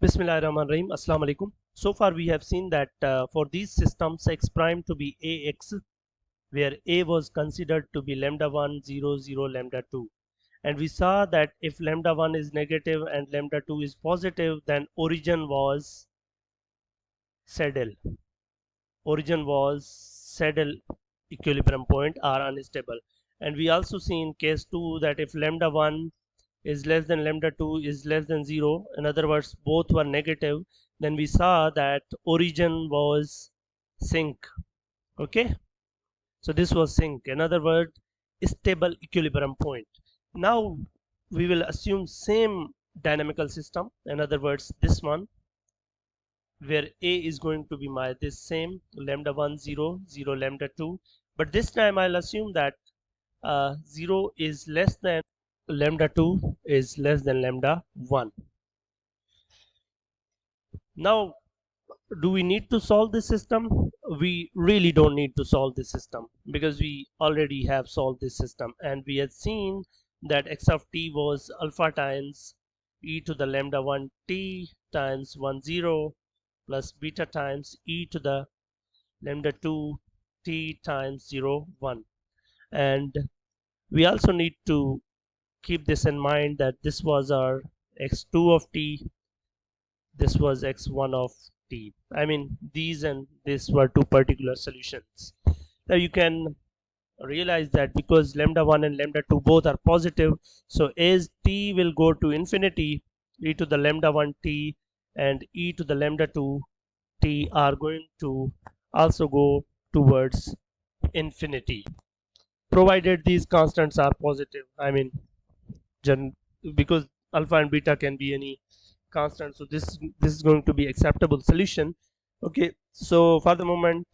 Bismillahirrahmanirrahim. Assalamu alaikum. So far we have seen that for these systems x prime to be ax, where a was considered to be lambda 1 0 0 lambda 2, and we saw that if lambda 1 is negative and lambda 2 is positive, then saddle origin was saddle equilibrium point or unstable. And we also see in case 2 that if lambda 1 is less than lambda 2 is less than 0, in other words both were negative, then we saw that origin was sink. Okay, so this was sink, in other words stable equilibrium point. Now we will assume same dynamical system, in other words this one, where a is going to be my this same lambda 1 0 0 lambda 2, but this time I'll assume that 0 is less than lambda 2 is less than lambda 1. Now, do we need to solve this system? We really don't need to solve this system because we already have solved this system, and we had seen that x of t was alpha times e to the lambda 1 t times 1 0 plus beta times e to the lambda 2 t times 0 1. And we also need to keep this in mind that this was our x2 of t, this was x1 of t. I mean, these and this were two particular solutions. Now you can realize that because lambda 1 and lambda 2 both are positive, so as t will go to infinity, e to the lambda 1 t and e to the lambda 2 t are going to also go towards infinity, provided these constants are positive. I mean, because alpha and beta can be any constant, so this is going to be acceptable solution. Okay, so for the moment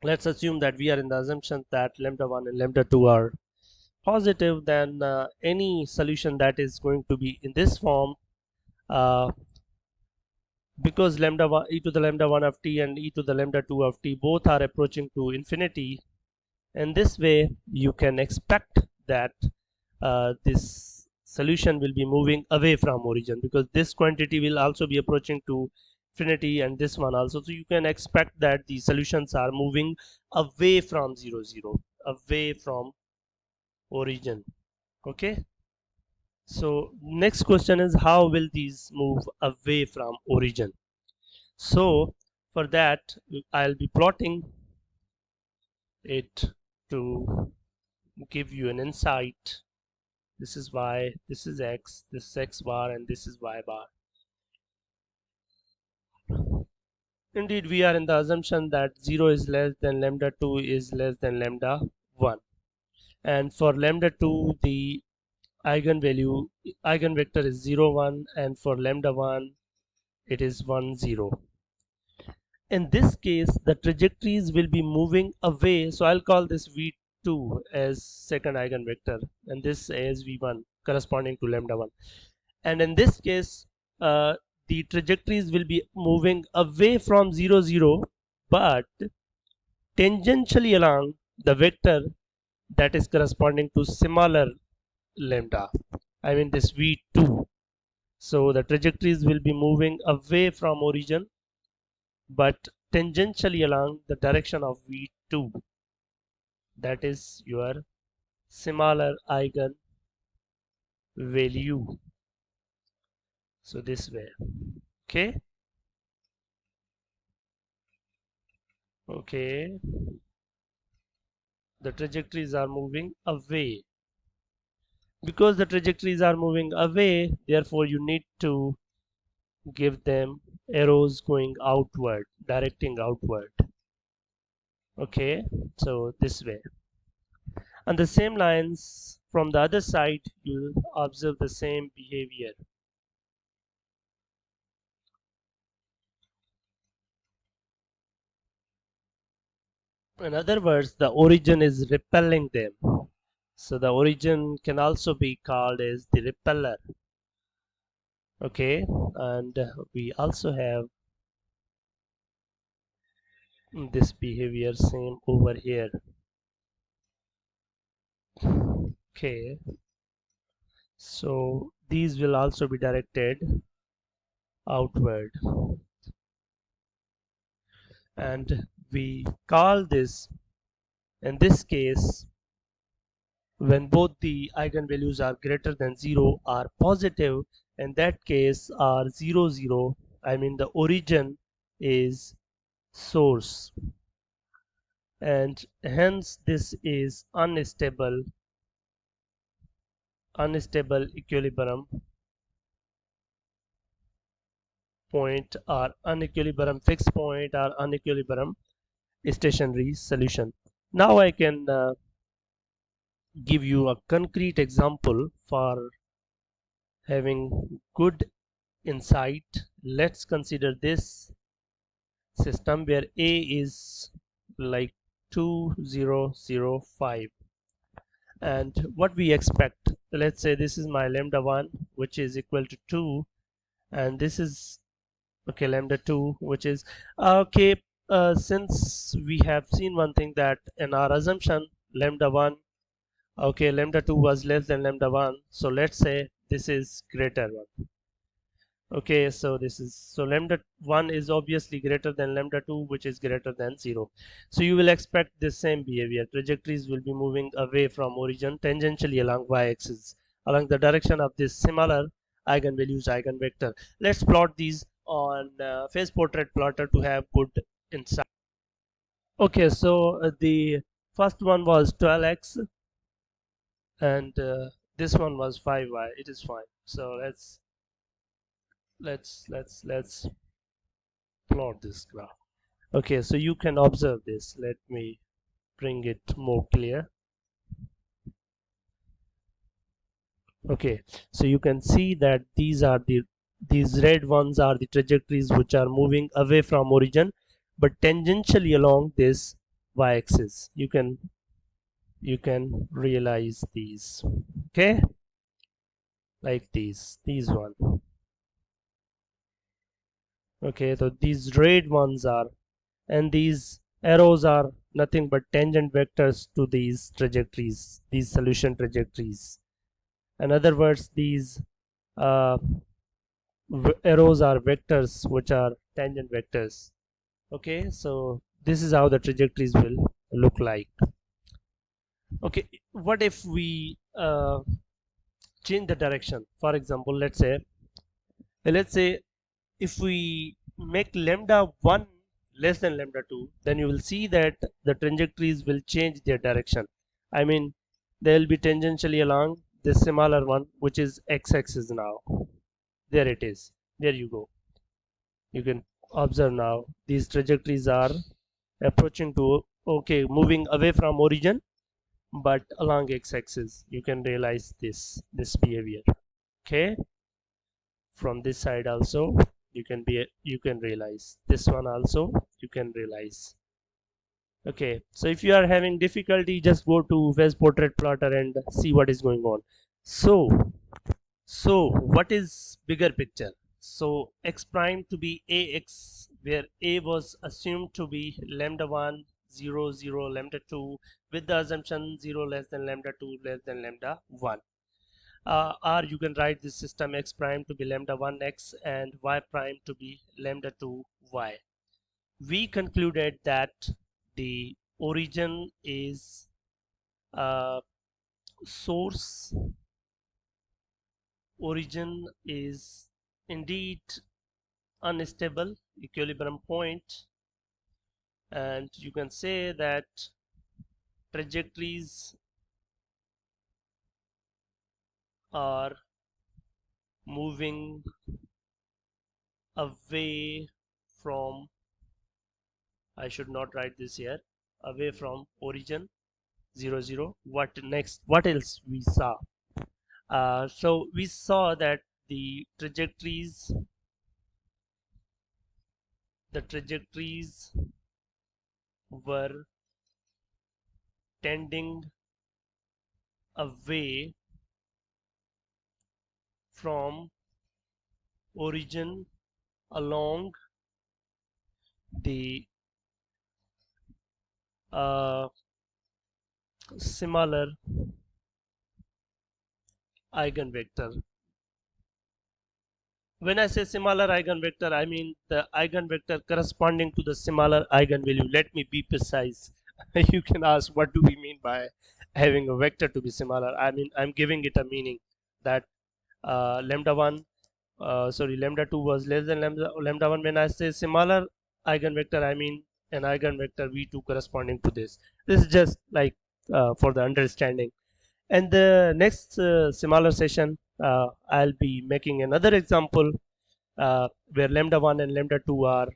let's assume that we are in the assumption that lambda 1 and lambda 2 are positive, then any solution that is going to be in this form, uh, because lambda 1 e to the lambda 1 of t and e to the lambda 2 of t both are approaching to infinity, in this way you can expect that this solution will be moving away from origin, because this quantity will also be approaching to infinity and this one also, so you can expect that the solutions are moving away from 0 0, away from origin. Okay, so next question is how will these move away from origin? So for that I'll be plotting it to give you an insight. This is y, this is x, this is x bar, and this is y bar. Indeed, we are in the assumption that 0 is less than lambda 2 is less than lambda 1. And for lambda 2, the eigenvector is 0 1, and for lambda 1 it is 1 0. In this case the trajectories will be moving away, so I'll call this v2 as second eigenvector and this as v1 corresponding to lambda 1. And in this case the trajectories will be moving away from 0 0, but tangentially along the vector that is corresponding to similar lambda, I mean this v2. So the trajectories will be moving away from origin but tangentially along the direction of v2, that is your similar eigen value. So this way. Okay, okay, the trajectories are moving away. Because the trajectories are moving away, therefore you need to give them arrows going outward, directing outward. Okay, so this way. On the same lines from the other side you observe the same behavior. In other words, the origin is repelling them, so the origin can also be called as the repeller. Okay, and we also have this behavior same over here. Okay, so these will also be directed outward, and we call this, in this case, when both the eigenvalues are greater than 0 are positive, in that case are 0 0, I mean the origin is source, and hence this is unstable equilibrium point, or unequilibrium fixed point, or unequilibrium stationary solution. Now I can give you a concrete example for having good insight. Let's consider this system where A is like 2005, and what we expect, let's say this is my lambda 1 which is equal to 2, and this is okay lambda 2 which is okay. Since we have seen one thing, that in our assumption lambda 1, okay, lambda 2 was less than lambda 1, so let's say this is greater 1. Okay, so this is, so lambda 1 is obviously greater than lambda 2 which is greater than 0. So you will expect the same behavior. Trajectories will be moving away from origin tangentially along y-axis along the direction of this similar eigenvalues eigenvector. Let's plot these on phase portrait plotter to have good insight. Okay, so the first one was 12x, and this one was 5y. It is fine. So let's plot this graph. Okay, so you can observe this. Let me bring it more clear. Okay, so you can see that these red ones are the trajectories which are moving away from origin but tangentially along this y-axis. You can realize these. Okay, like these one. Okay, so these red ones are, and these arrows are nothing but tangent vectors to these trajectories, these solution trajectories. In other words, these uh, arrows are vectors which are tangent vectors. Okay, so this is how the trajectories will look like. Okay, what if we change the direction? For example, let's say if we make lambda 1 less than lambda 2, then you will see that the trajectories will change their direction. I mean, they will be tangentially along this smaller one which is x-axis now. There it is. There you go. You can observe now these trajectories are approaching to, okay, moving away from origin but along x-axis. You can realize this behavior. Okay, from this side also you can realize this one also you can realize. Okay, so if you are having difficulty, just go to phase portrait plotter and see what is going on. So what is bigger picture? So x prime to be ax, where a was assumed to be lambda 1 0 0 lambda 2 with the assumption 0 less than lambda 2 less than lambda 1. Or you can write this system x prime to be lambda 1 x and y prime to be lambda 2 y. We concluded that the origin is source. Origin is indeed unstable equilibrium point, and you can say that trajectories are moving away from, I should not write this here, away from origin 0 0. What next? What else we saw? So we saw that the trajectories were tending away from origin along the uh, similar eigenvector. When I say similar eigenvector, I mean the eigenvector corresponding to the similar eigenvalue. Let me be precise. You can ask, what do we mean by having a vector to be similar? I mean, I'm giving it a meaning that lambda 1, sorry, lambda 2 was less than lambda 1. When I say similar eigenvector, I mean an eigenvector v2 corresponding to this. This is just like for the understanding. And the next similar session, I'll be making another example where lambda 1 and lambda 2 are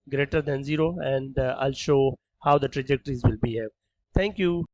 greater than 0, and I'll show how the trajectories will behave. Thank you.